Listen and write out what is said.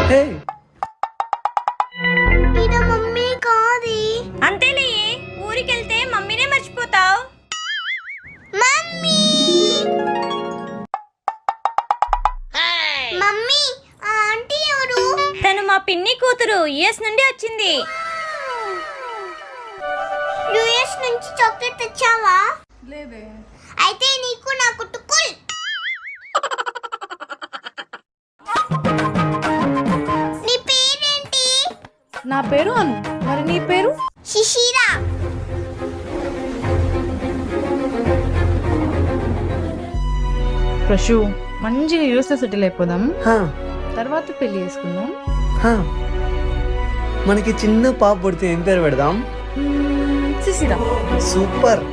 హే mummy కాదు. అంతేలే, ఊరికెళ్తే మమ్మీనే మర్చిపోతావు. Mummy mummy ఆ ఆంటీ ఎవరు? తను మా పిన్ని కూతురు, యుఎస్ నుండి వచ్చింది. యుఎస్ నుంచి చాక్లెట్ తెచ్చావా? లేదే. అయితే నీకు నాకు టుకుల్. నీ పేరేంటి? నా పేరు అను. మరి నీ పేరు? శిశిరా. ప్రశు, మంచిగా యూఎస్లో సెటిల్ అయిపోదాం, హా, తర్వాత పెళ్లి చేసుకుందాం. హా. మనకి చిన్న పాప పుడితే ఏం పేరు పెడదాం? శిశిరా. సూపర్.